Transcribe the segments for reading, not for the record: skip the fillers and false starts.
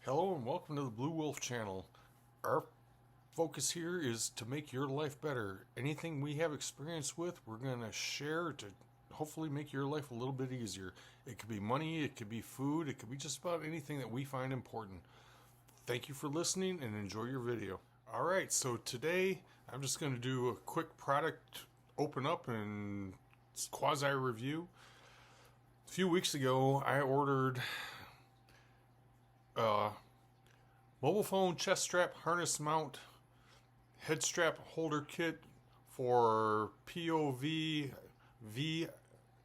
Hello and welcome to the Blue Wolf channel. Our focus here is to make your life better. Anything we have experience with, we're going to share to hopefully make your life a little bit easier. It could be money, it could be food, it could be just about anything that we find important. Thank you for listening and enjoy your video. Alright, so today I'm just going to do a quick product open up and quasi review. A few weeks ago I ordered mobile phone chest strap harness mount head strap holder kit for POV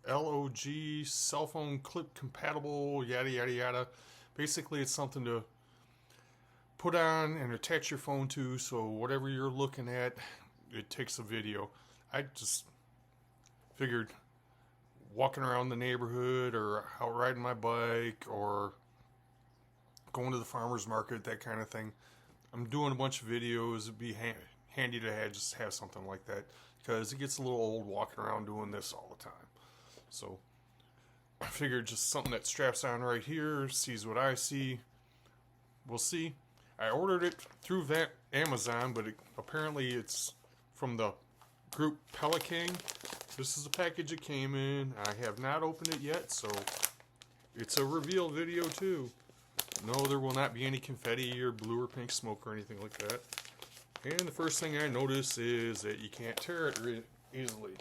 VLOG cell phone clip compatible yada yada yada. Basically it's something to put on and attach your phone to, so whatever you're looking at, it takes a video. I just figured walking around the neighborhood or out riding my bike or going to the farmer's market, that kind of thing. I'm doing a bunch of videos. It'd be handy to just have something like that because it gets a little old walking around doing this all the time. So I figured just something that straps on right here, sees what I see. We'll see. I ordered it through Amazon, but apparently it's from the group Pellking. This is the package it came in. I have not opened it yet, so it's a reveal video too. No, there will not be any confetti or blue or pink smoke or anything like that. And the first thing I notice is that you can't tear it easily.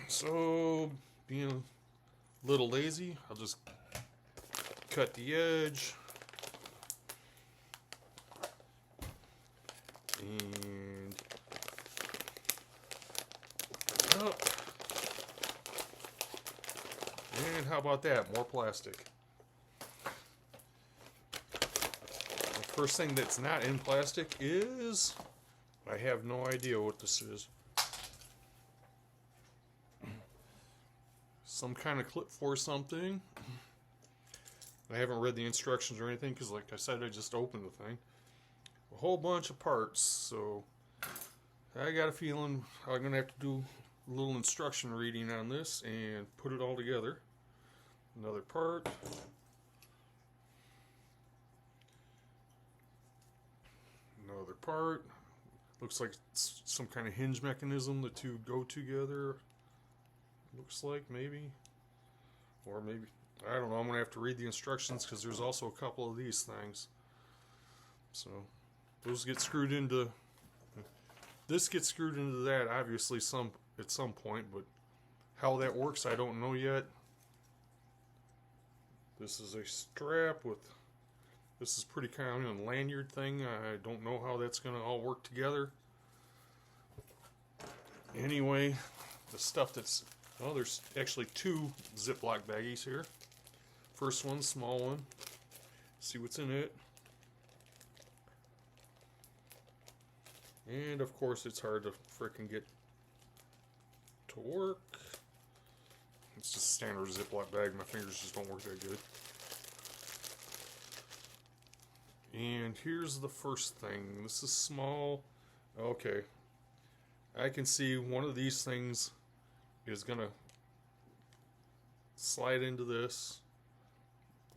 So, being a little lazy, I'll just cut the edge. And up. And how about that? More plastic. The first thing that's not in plastic is, I have no idea what this is. Some kind of clip for something. I haven't read the instructions or anything because, like I said, I just opened the thing. A whole bunch of parts, so I got a feeling I'm going to have to do a little instruction reading on this and put it all together. Another part. Another part. Looks like it's some kind of hinge mechanism. The two go together. Looks like maybe. Or maybe. I don't know. I'm going to have to read the instructions because there's also a couple of these things. So those get screwed into. This gets screwed into that obviously at some point, but how that works I don't know yet. This is a strap with, this is pretty kind of a lanyard thing. I don't know how that's going to all work together. Anyway, the stuff that's, well, there's actually two Ziploc baggies here. First one, small one. See what's in it. And of course it's hard to frickin' get to work. It's just a standard Ziploc bag. My fingers just don't work that good. And here's the first thing. This is small. Okay. I can see one of these things is going to slide into this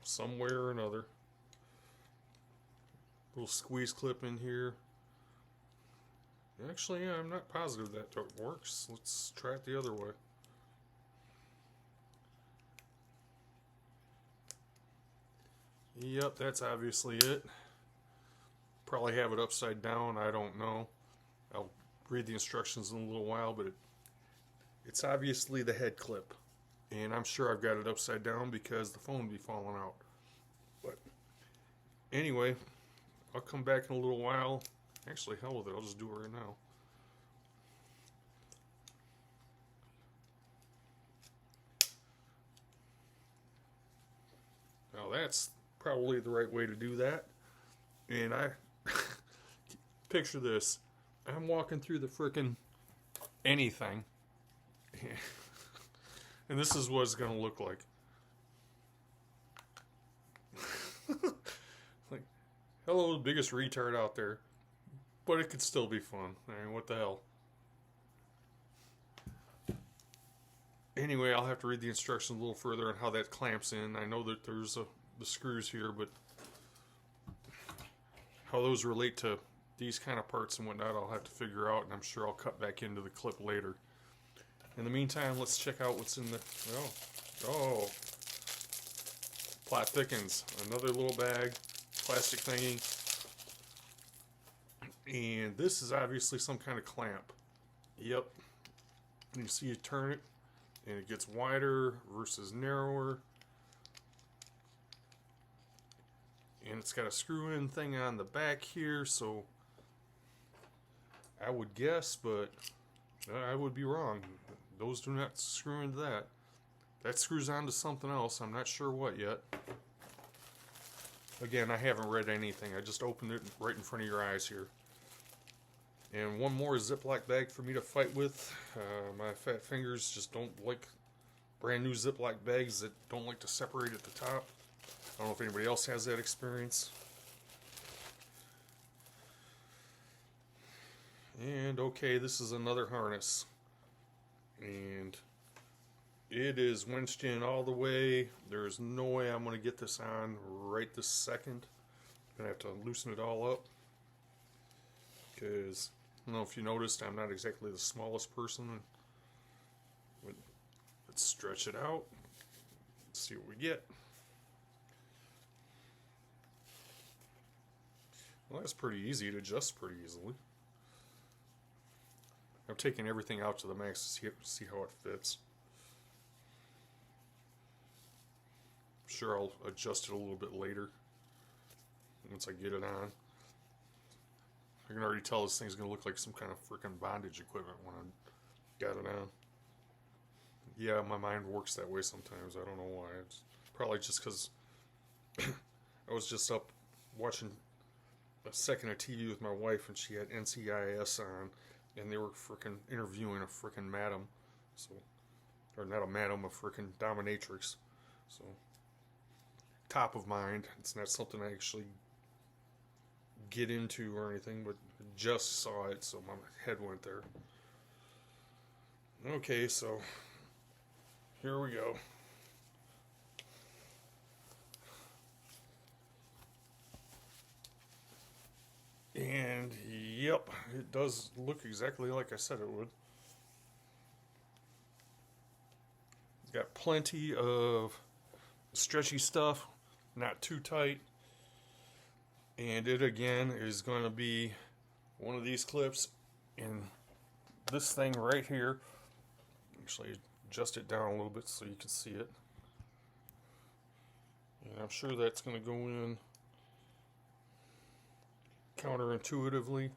somewhere or another. Little squeeze clip in here. Actually, yeah, I'm not positive that works. Let's try it the other way. Yep, that's obviously it. Probably have it upside down, I don't know. I'll read the instructions in a little while, but it's obviously the head clip. And I'm sure I've got it upside down because the phone would be falling out. But anyway, I'll come back in a little while. Actually, hell with it, I'll just do it right now. Now that's probably the right way to do that. And I picture this. I'm walking through the frickin' anything. And this is what it's going to look like. Like, hello, the biggest retard out there. But it could still be fun. I mean, what the hell? Anyway, I'll have to read the instructions a little further on how that clamps in. I know that there's a the screws here, but how those relate to these kind of parts and whatnot, I'll have to figure out, and I'm sure I'll cut back into the clip later. In the meantime, let's check out what's in the, oh, plot thickens. Another little bag, plastic thingy. And this is obviously some kind of clamp. Yep. You see you turn it, and it gets wider versus narrower. And it's got a screw-in thing on the back here, so I would guess, but I would be wrong. Those do not screw into that. That screws onto something else. I'm not sure what yet. Again, I haven't read anything. I just opened it right in front of your eyes here. And one more Ziploc bag for me to fight with. My fat fingers just don't like brand new Ziploc bags that don't like to separate at the top. I don't know if anybody else has that experience. And okay, this is another harness. And it is winched in all the way. There's no way I'm going to get this on right this second. I'm going to have to loosen it all up. Because, I don't know if you noticed, I'm not exactly the smallest person. Let's stretch it out. Let's see what we get. Well, that's pretty easy. It adjusts pretty easily. I'm taking everything out to the max to see how it fits. I'm sure I'll adjust it a little bit later once I get it on. I can already tell this thing's going to look like some kind of freaking bondage equipment when I got it on. Yeah, my mind works that way sometimes. I don't know why. It's probably just because I was just up watching a second of TV with my wife, and she had NCIS on, and they were freaking interviewing a freaking madam, so, or not a madam, a freaking dominatrix. So, top of mind. It's not something I actually get into or anything, but just saw it, so my head went there. Okay, so here we go. And yep, it does look exactly like I said it would. It's got plenty of stretchy stuff, not too tight. And it again is going to be one of these clips in this thing right here. Actually, adjust it down a little bit so you can see it. And I'm sure that's going to go in counterintuitively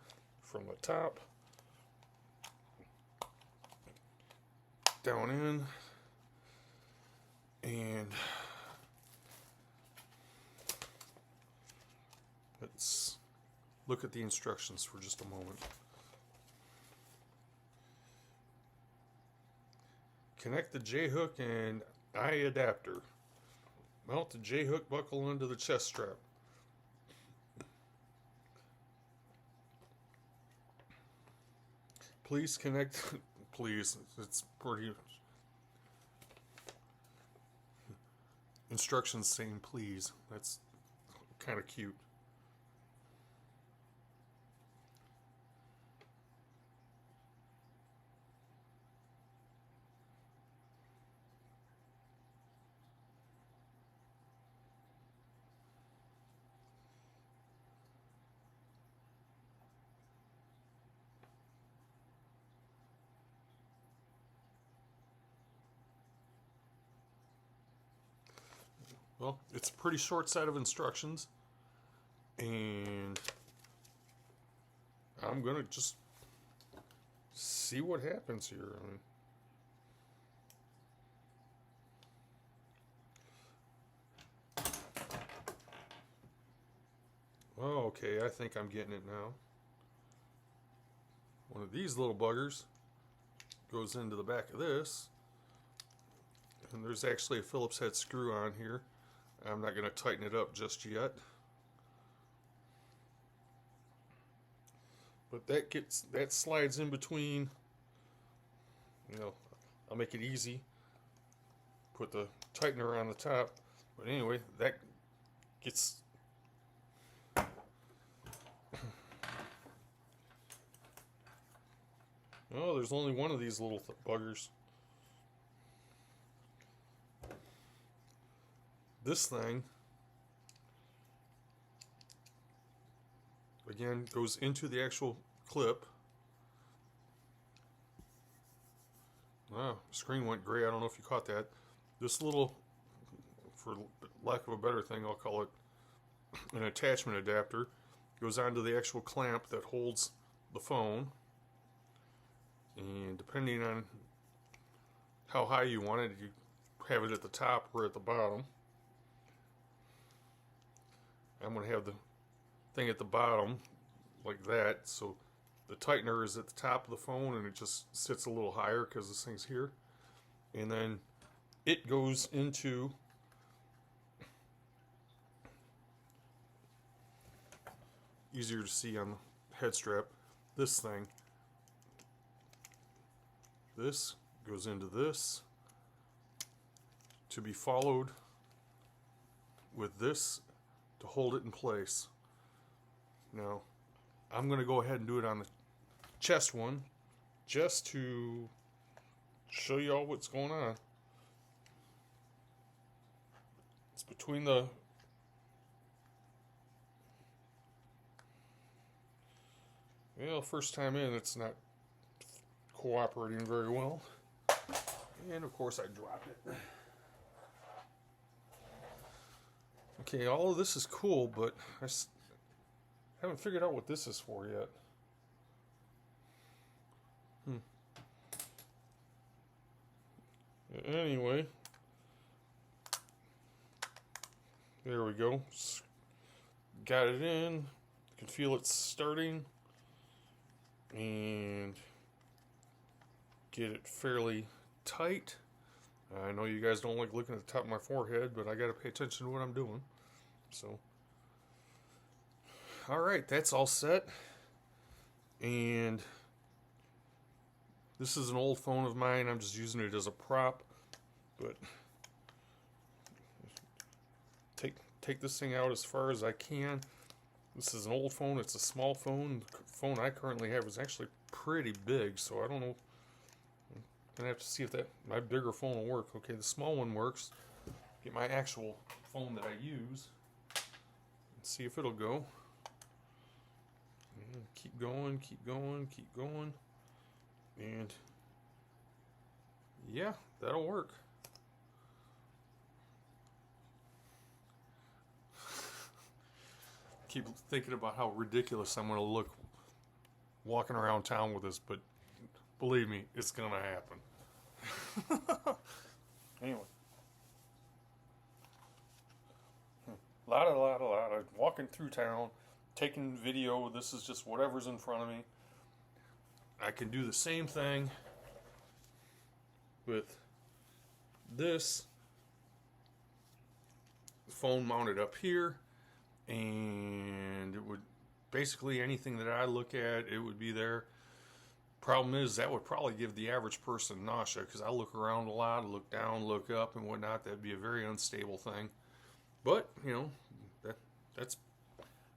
from the top down in, and let's look at the instructions for just a moment. Connect the J-hook and eye adapter. Mount the J-hook buckle into the chest strap. Please connect, please, it's pretty, instructions saying please, that's kind of cute. Well, it's a pretty short set of instructions, and I'm gonna just see what happens here. Oh, okay, I think I'm getting it now. One of these little buggers goes into the back of this, and there's actually a Phillips head screw on here. I'm not going to tighten it up just yet. But that slides in between. You know, I'll make it easy. Put the tightener on the top. But anyway, that gets... Oh, there's only one of these little buggers. This thing, again, goes into the actual clip. Ah, screen went gray. I don't know if you caught that. This little, for lack of a better thing, I'll call it an attachment adapter, goes onto the actual clamp that holds the phone. And depending on how high you want it, you have it at the top or at the bottom. I'm going to have the thing at the bottom like that, so the tightener is at the top of the phone and it just sits a little higher because this thing's here. And then it goes into easier to see on the head strap, this thing. This goes into this to be followed with this to hold it in place. Now, I'm going to go ahead and do it on the chest one just to show you all what's going on. It's between the first time in, it's not cooperating very well. And of course I dropped it. Okay, all of this is cool, but I haven't figured out what this is for yet. Anyway, there we go. Got it in. You can feel it starting. And get it fairly tight. I know you guys don't like looking at the top of my forehead, but I got to pay attention to what I'm doing. So, alright, that's all set. And this is an old phone of mine. I'm just using it as a prop. But take this thing out as far as I can. This is an old phone. It's a small phone. The phone I currently have is actually pretty big, so I don't know. I'm going to have to see if my bigger phone will work. Okay, the small one works. Get my actual phone that I use and see if it'll go. And keep going, keep going, keep going. And yeah, that'll work. Keep thinking about how ridiculous I'm going to look walking around town with this, but believe me, it's going to happen. Anyway. Lot of walking through town, taking video. This is just whatever's in front of me. I can do the same thing with this phone mounted up here. And it would basically anything that I look at, it would be there. Problem is, that would probably give the average person nausea because I look around a lot, look down, look up, and whatnot. That'd be a very unstable thing. But you know,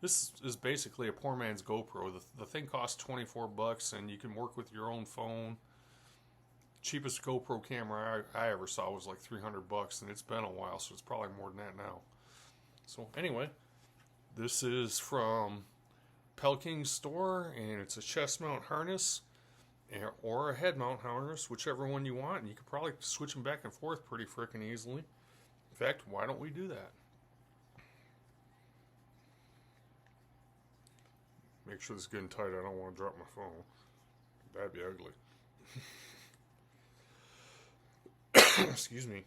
this is basically a poor man's GoPro. The thing costs $24, and you can work with your own phone. Cheapest GoPro camera I ever saw was like $300, and it's been a while, so it's probably more than that now. So anyway. This is from Pellking store, and it's a chest mount harness or a head mount harness, whichever one you want, and you can probably switch them back and forth pretty freaking easily. In fact, why don't we do that? Make sure this is getting tight. I don't want to drop my phone. That'd be ugly. Excuse me.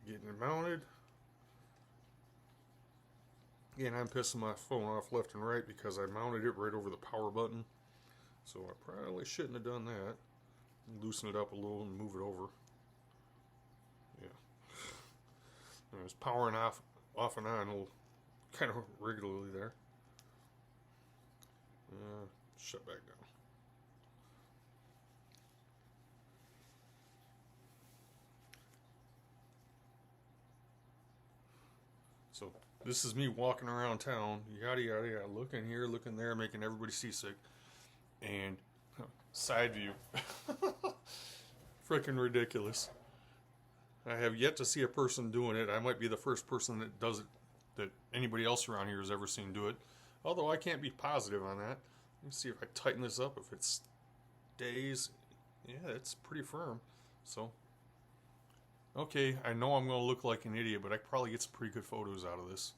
Getting it mounted. Again, I'm pissing my phone off left and right because I mounted it right over the power button. So I probably shouldn't have done that. Loosen it up a little and move it over. It's powering off and on, kind of regularly there. Shut back down. So this is me walking around town, yada yada yada, looking here, looking there, making everybody seasick. And side view. Freaking ridiculous. I have yet to see a person doing it. I might be the first person that does it that anybody else around here has ever seen do it. Although I can't be positive on that. Let me see if I tighten this up, if it stays. Yeah, it's pretty firm. So, okay, I know I'm going to look like an idiot, but I probably get some pretty good photos out of this.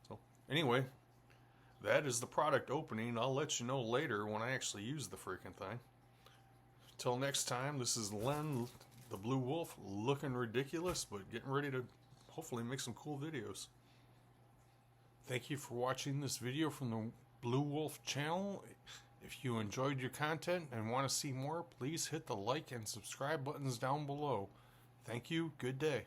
So, anyway, that is the product opening. I'll let you know later when I actually use the freaking thing. Till next time, this is Len, the Blue Wolf, looking ridiculous, but getting ready to hopefully make some cool videos. Thank you for watching this video from the Blue Wolf channel. If you enjoyed your content and want to see more, please hit the like and subscribe buttons down below. Thank you. Good day.